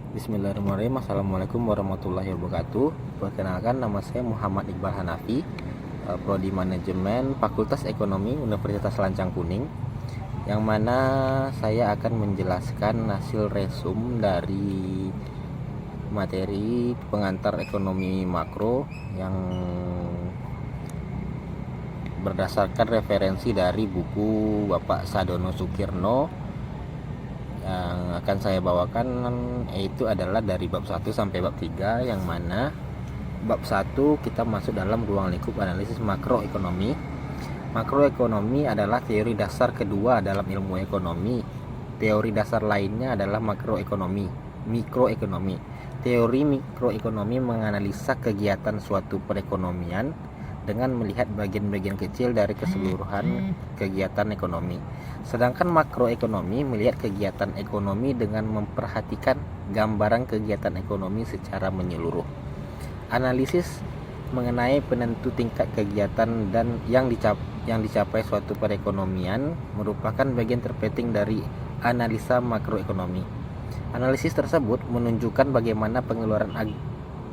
Bismillahirrahmanirrahim. Assalamualaikum warahmatullahi wabarakatuh. Perkenalkan, nama saya Muhammad Iqbal Hanafi, Prodi Manajemen Fakultas Ekonomi Universitas Lancang Kuning, yang mana saya akan menjelaskan hasil resum dari materi pengantar ekonomi makro yang berdasarkan referensi dari buku Bapak Sadono Sukirno. Yang akan saya bawakan itu adalah dari bab 1 sampai bab 3, yang mana bab 1 kita masuk dalam ruang lingkup analisis makroekonomi. Makroekonomi adalah teori dasar kedua dalam ilmu ekonomi. Teori dasar lainnya adalah makroekonomi, mikroekonomi. Teori mikroekonomi menganalisa kegiatan suatu perekonomian dengan melihat bagian-bagian kecil dari keseluruhan kegiatan ekonomi. Sedangkan makroekonomi melihat kegiatan ekonomi dengan memperhatikan gambaran kegiatan ekonomi secara menyeluruh. Analisis mengenai penentu tingkat kegiatan dan yang dicapai suatu perekonomian merupakan bagian terpenting dari analisa makroekonomi. Analisis tersebut menunjukkan bagaimana pengeluaran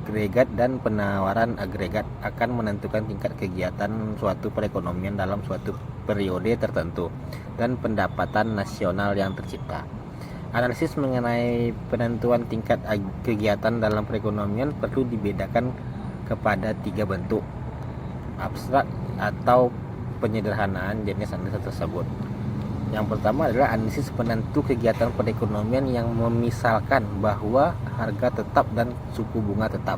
agregat dan penawaran agregat akan menentukan tingkat kegiatan suatu perekonomian dalam suatu periode tertentu dan pendapatan nasional yang tercipta. Analisis mengenai penentuan tingkat kegiatan dalam perekonomian perlu dibedakan kepada 3 bentuk: abstrak atau penyederhanaan jenis analisis tersebut. Yang pertama adalah analisis penentu kegiatan perekonomian yang memisalkan bahwa harga tetap dan suku bunga tetap.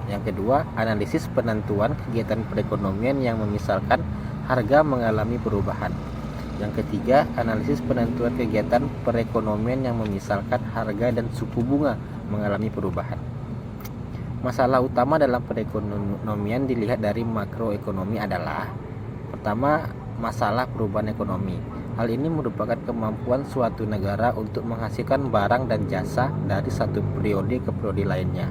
Yang kedua, analisis penentuan kegiatan perekonomian yang memisalkan harga mengalami perubahan. Yang ketiga, analisis penentuan kegiatan perekonomian yang memisalkan harga dan suku bunga mengalami perubahan. Masalah utama dalam perekonomian dilihat dari makroekonomi adalah: pertama, masalah perubahan ekonomi. Hal ini merupakan kemampuan suatu negara untuk menghasilkan barang dan jasa dari satu periode ke periode lainnya.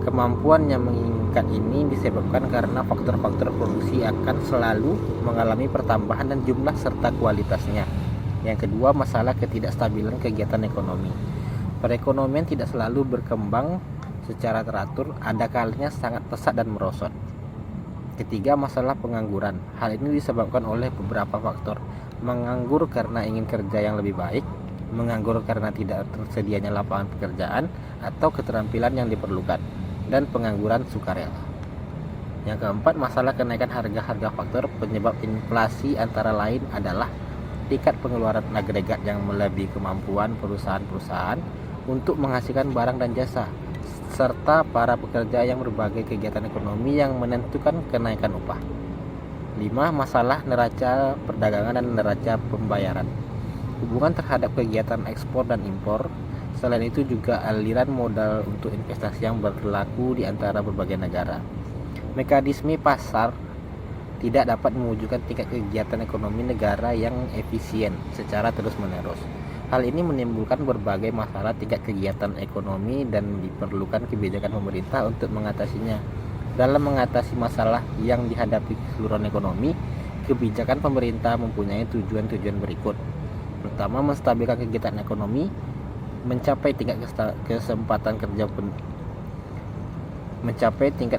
Kemampuan yang meningkat ini disebabkan karena faktor-faktor produksi akan selalu mengalami pertambahan dan jumlah serta kualitasnya. Yang kedua, masalah ketidakstabilan kegiatan ekonomi. Perekonomian tidak selalu berkembang secara teratur, ada kalanya sangat pesat dan merosot. Ketiga, masalah pengangguran. Hal ini disebabkan oleh beberapa faktor: menganggur karena ingin kerja yang lebih baik, menganggur karena tidak tersedianya lapangan pekerjaan atau keterampilan yang diperlukan, dan pengangguran sukarela. Yang keempat, masalah kenaikan harga-harga. Faktor penyebab inflasi antara lain adalah tingkat pengeluaran agregat yang melebihi kemampuan perusahaan-perusahaan untuk menghasilkan barang dan jasa, serta para pekerja yang berbagai kegiatan ekonomi yang menentukan kenaikan upah. 5. Masalah neraca perdagangan dan neraca pembayaran. Hubungan terhadap kegiatan ekspor dan impor. Selain itu juga aliran modal untuk investasi yang berlaku di antara berbagai negara. Mekanisme pasar tidak dapat mewujudkan tingkat kegiatan ekonomi negara yang efisien secara terus-menerus. Hal ini menimbulkan berbagai masalah tingkat kegiatan ekonomi dan diperlukan kebijakan pemerintah untuk mengatasinya. Dalam mengatasi masalah yang dihadapi keseluruhan ekonomi, kebijakan pemerintah mempunyai tujuan-tujuan berikut. Pertama, menstabilkan kegiatan ekonomi, mencapai tingkat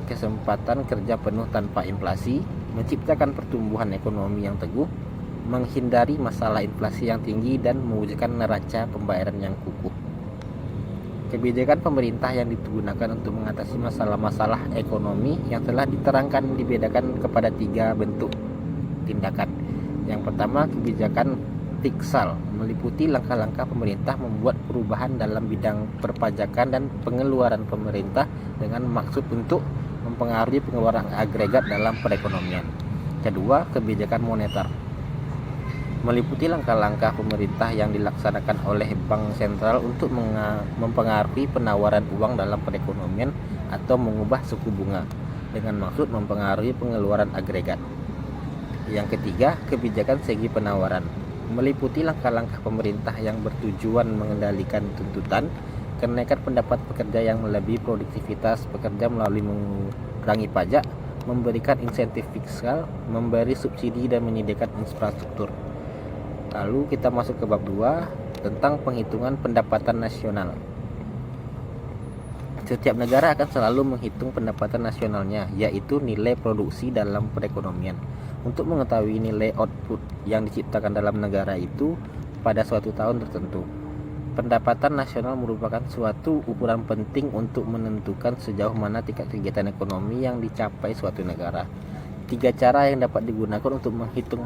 kesempatan kerja penuh tanpa inflasi, menciptakan pertumbuhan ekonomi yang teguh, menghindari masalah inflasi yang tinggi, dan mewujudkan neraca pembayaran yang kukuh. Kebijakan pemerintah yang digunakan untuk mengatasi masalah-masalah ekonomi yang telah diterangkan dibedakan kepada 3 bentuk tindakan. Yang pertama, kebijakan fiskal, meliputi langkah-langkah pemerintah membuat perubahan dalam bidang perpajakan dan pengeluaran pemerintah dengan maksud untuk mempengaruhi pengeluaran agregat dalam perekonomian. Kedua, kebijakan moneter, meliputi langkah-langkah pemerintah yang dilaksanakan oleh bank sentral untuk mempengaruhi penawaran uang dalam perekonomian atau mengubah suku bunga dengan maksud mempengaruhi pengeluaran agregat. Yang ketiga, kebijakan segi penawaran, meliputi langkah-langkah pemerintah yang bertujuan mengendalikan tuntutan kenaikan pendapat pekerja yang melebihi produktivitas pekerja melalui mengurangi pajak, memberikan insentif fiskal, memberi subsidi, dan menyediakan infrastruktur. Lalu kita masuk ke bab 2 tentang penghitungan pendapatan nasional. Setiap negara akan selalu menghitung pendapatan nasionalnya, yaitu nilai produksi dalam perekonomian, untuk mengetahui nilai output yang diciptakan dalam negara itu pada suatu tahun tertentu. Pendapatan nasional merupakan suatu ukuran penting untuk menentukan sejauh mana tingkat kegiatan ekonomi yang dicapai suatu negara. 3 cara yang dapat digunakan untuk menghitung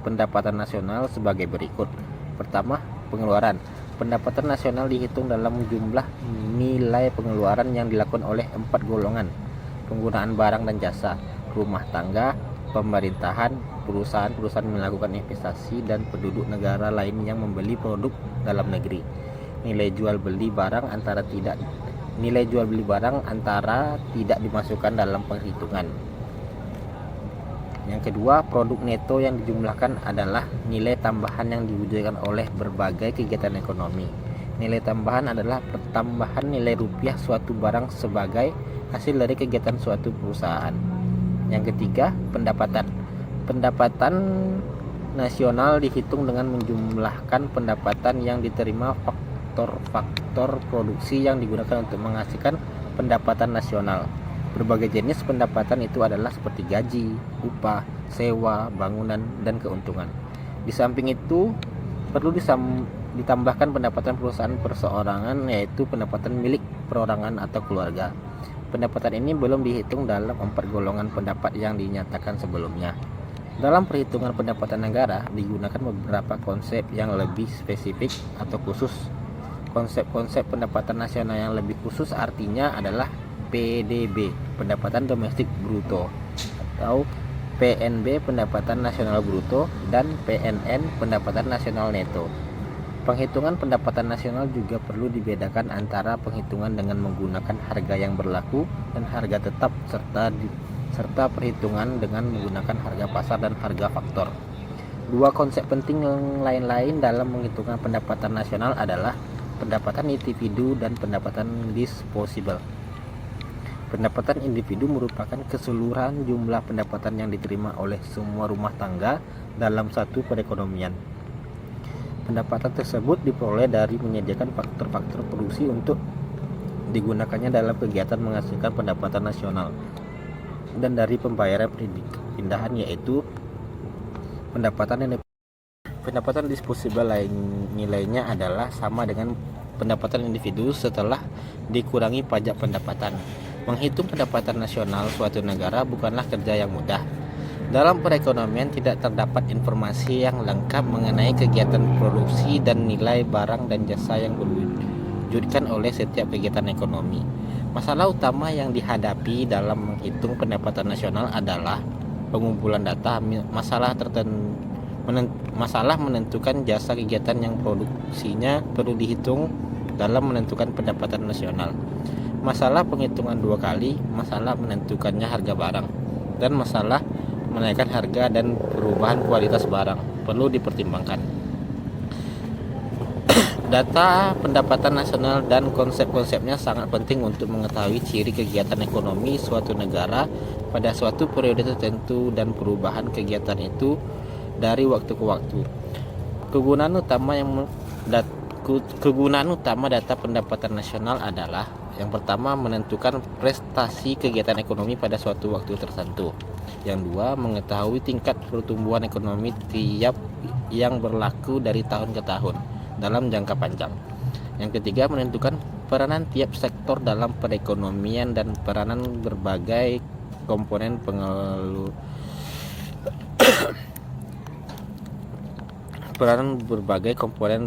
pendapatan nasional sebagai berikut. Pertama, pengeluaran. Pendapatan nasional dihitung dalam jumlah nilai pengeluaran yang dilakukan oleh 4 golongan: penggunaan barang dan jasa, rumah tangga, pemerintahan, perusahaan melakukan investasi, dan penduduk negara lain yang membeli produk dalam negeri. Nilai jual beli barang antara tidak dimasukkan dalam perhitungan. Yang kedua, produk neto yang dijumlahkan adalah nilai tambahan yang diwujudkan oleh berbagai kegiatan ekonomi. Nilai tambahan adalah pertambahan nilai rupiah suatu barang sebagai hasil dari kegiatan suatu perusahaan. Yang ketiga, pendapatan. Pendapatan nasional dihitung dengan menjumlahkan pendapatan yang diterima faktor-faktor produksi yang digunakan untuk menghasilkan pendapatan nasional. Berbagai jenis pendapatan itu adalah seperti gaji, upah, sewa, bangunan, dan keuntungan. Di samping itu, perlu ditambahkan pendapatan perusahaan perseorangan, yaitu pendapatan milik perorangan atau keluarga. Pendapatan ini belum dihitung dalam 4 golongan pendapat yang dinyatakan sebelumnya. Dalam perhitungan pendapatan negara, digunakan beberapa konsep yang lebih spesifik atau khusus. Konsep-konsep pendapatan nasional yang lebih khusus artinya adalah PDB, pendapatan domestik bruto, atau PNB, pendapatan nasional bruto, dan PNN, pendapatan nasional neto. Penghitungan pendapatan nasional juga perlu dibedakan antara penghitungan dengan menggunakan harga yang berlaku dan harga tetap, serta perhitungan dengan menggunakan harga pasar dan harga faktor. 2 konsep penting yang lain-lain dalam menghitungkan pendapatan nasional adalah pendapatan individu dan pendapatan disposable. Pendapatan individu merupakan keseluruhan jumlah pendapatan yang diterima oleh semua rumah tangga dalam satu perekonomian. Pendapatan tersebut diperoleh dari menyediakan faktor-faktor produksi untuk digunakannya dalam kegiatan menghasilkan pendapatan nasional, dan dari pembayaran pindahan, yaitu pendapatan disposable nilainya adalah sama dengan pendapatan individu setelah dikurangi pajak pendapatan. Menghitung pendapatan nasional suatu negara bukanlah kerja yang mudah. Dalam perekonomian tidak terdapat informasi yang lengkap mengenai kegiatan produksi dan nilai barang dan jasa yang diwujudkan oleh setiap kegiatan ekonomi. Masalah utama yang dihadapi dalam menghitung pendapatan nasional adalah pengumpulan data. Masalah menentukan jasa kegiatan yang produksinya perlu dihitung dalam menentukan pendapatan nasional. Masalah penghitungan 2 kali, masalah menentukannya harga barang, dan masalah menaikkan harga dan perubahan kualitas barang perlu dipertimbangkan. Data pendapatan nasional dan konsep-konsepnya sangat penting untuk mengetahui ciri kegiatan ekonomi suatu negara pada suatu periode tertentu dan perubahan kegiatan itu dari waktu ke waktu. Kegunaan utama data pendapatan nasional adalah: yang pertama, menentukan prestasi kegiatan ekonomi pada suatu waktu tertentu. Yang 2, mengetahui tingkat pertumbuhan ekonomi tiap yang berlaku dari tahun ke tahun dalam jangka panjang. Yang ketiga, menentukan peranan tiap sektor dalam perekonomian dan peranan berbagai komponen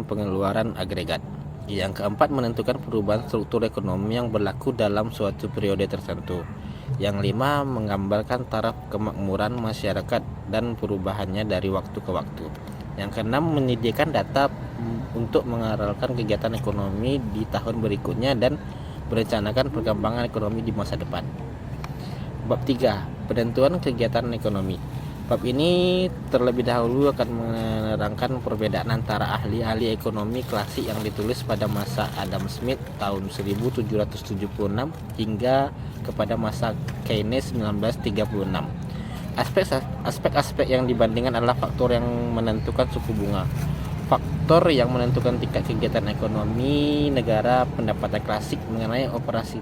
pengeluaran agregat. Yang keempat, menentukan perubahan struktur ekonomi yang berlaku dalam suatu periode tertentu. Yang 5, menggambarkan taraf kemakmuran masyarakat dan perubahannya dari waktu ke waktu. Yang keenam, menyediakan data untuk mengarahkan kegiatan ekonomi di tahun berikutnya dan merencanakan perkembangan ekonomi di masa depan. Bab 3, penentuan kegiatan ekonomi. Bab ini terlebih dahulu akan menerangkan perbedaan antara ahli-ahli ekonomi klasik yang ditulis pada masa Adam Smith tahun 1776 hingga kepada masa Keynes 1936. Aspek-aspek yang dibandingkan adalah faktor yang menentukan suku bunga, faktor yang menentukan tingkat kegiatan ekonomi negara, pendapatan klasik mengenai operasi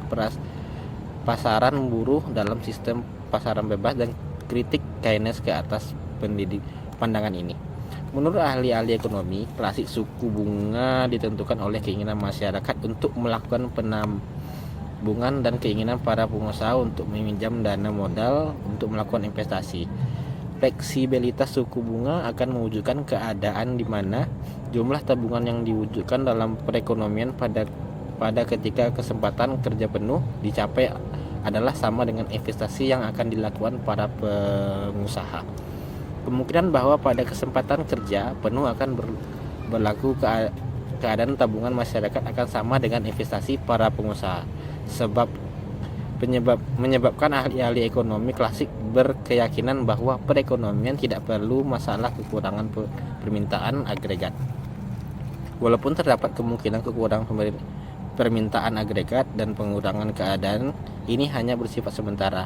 pasaran buruh dalam sistem pasaran bebas, dan kritik Keynes ke atas pandangan ini. Menurut ahli-ahli ekonomi klasik, suku bunga ditentukan oleh keinginan masyarakat untuk melakukan penabungan dan keinginan para pengusaha untuk meminjam dana modal untuk melakukan investasi. Fleksibilitas suku bunga akan mewujudkan keadaan di mana jumlah tabungan yang diwujudkan dalam perekonomian pada ketika kesempatan kerja penuh dicapai adalah sama dengan investasi yang akan dilakukan para pengusaha. Kemungkinan bahwa pada kesempatan kerja penuh akan berlaku keadaan tabungan masyarakat akan sama dengan investasi para pengusaha. Menyebabkan ahli-ahli ekonomi klasik berkeyakinan bahwa perekonomian tidak perlu masalah kekurangan permintaan agregat. Walaupun terdapat kemungkinan kekurangan permintaan agregat dan pengurangan keadaan ini hanya bersifat sementara.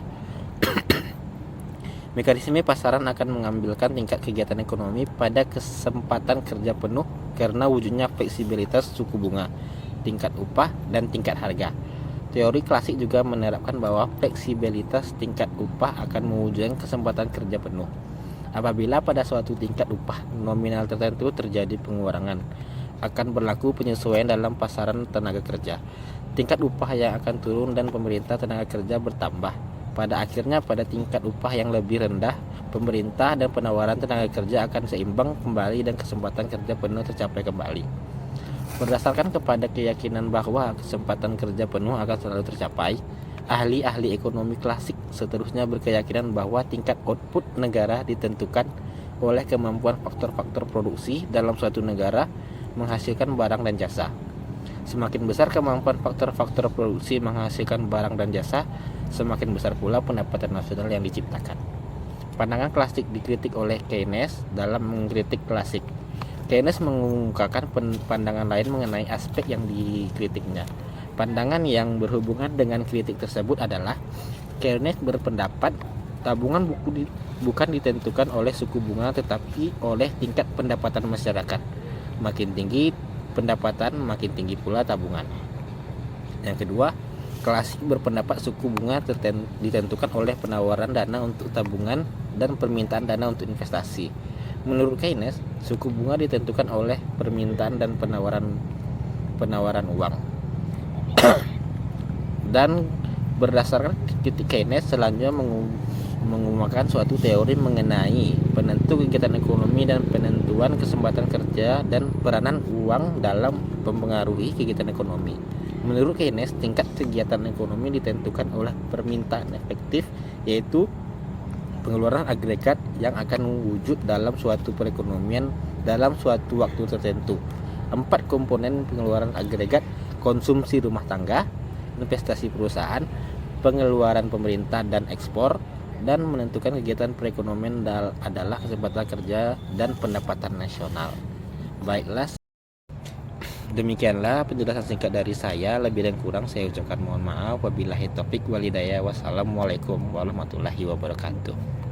Mekanisme pasaran akan mengambilkan tingkat kegiatan ekonomi pada kesempatan kerja penuh karena wujudnya fleksibilitas suku bunga, tingkat upah, dan tingkat harga. Teori klasik juga menerapkan bahwa fleksibilitas tingkat upah akan mewujudkan kesempatan kerja penuh. Apabila pada suatu tingkat upah nominal tertentu terjadi pengurangan, akan berlaku penyesuaian dalam pasaran tenaga kerja. Tingkat upah yang akan turun dan pemerintah tenaga kerja bertambah. Pada akhirnya, pada tingkat upah yang lebih rendah, pemerintah dan penawaran tenaga kerja akan seimbang kembali dan kesempatan kerja penuh tercapai kembali. Berdasarkan kepada keyakinan bahwa kesempatan kerja penuh akan selalu tercapai, ahli-ahli ekonomi klasik seterusnya berkeyakinan bahwa tingkat output negara ditentukan oleh kemampuan faktor-faktor produksi dalam suatu negara menghasilkan barang dan jasa. Semakin besar kemampuan faktor-faktor produksi menghasilkan barang dan jasa, semakin besar pula pendapatan nasional yang diciptakan. Pandangan klasik dikritik oleh Keynes. Dalam mengkritik klasik, Keynes mengungkapkan pandangan lain mengenai aspek yang dikritiknya. Pandangan yang berhubungan dengan kritik tersebut adalah Keynes berpendapat tabungan bukan ditentukan oleh suku bunga tetapi oleh tingkat pendapatan masyarakat. Makin tinggi pendapatan, makin tinggi pula tabungan. Yang kedua, klasik berpendapat suku bunga ditentukan oleh penawaran dana untuk tabungan dan permintaan dana untuk investasi. Menurut Keynes, suku bunga ditentukan oleh permintaan dan penawaran uang. Dan berdasarkan kritik Keynes, selanjutnya menggunakan suatu teori mengenai penentu kegiatan ekonomi dan penentuan kesempatan kerja dan peranan uang dalam mempengaruhi kegiatan ekonomi. Menurut Keynes, tingkat kegiatan ekonomi ditentukan oleh permintaan efektif, yaitu pengeluaran agregat yang akan wujud dalam suatu perekonomian dalam suatu waktu tertentu. 4 komponen pengeluaran agregat: konsumsi rumah tangga, investasi perusahaan, pengeluaran pemerintah dan ekspor, dan menentukan kegiatan perekonomian adalah kesempatan kerja dan pendapatan nasional. Baiklah, demikianlah penjelasan singkat dari saya. Lebih dan kurang saya ucapkan mohon maaf. Wabillahi taufik wal hidayah. Wassalamualaikum warahmatullahi wabarakatuh.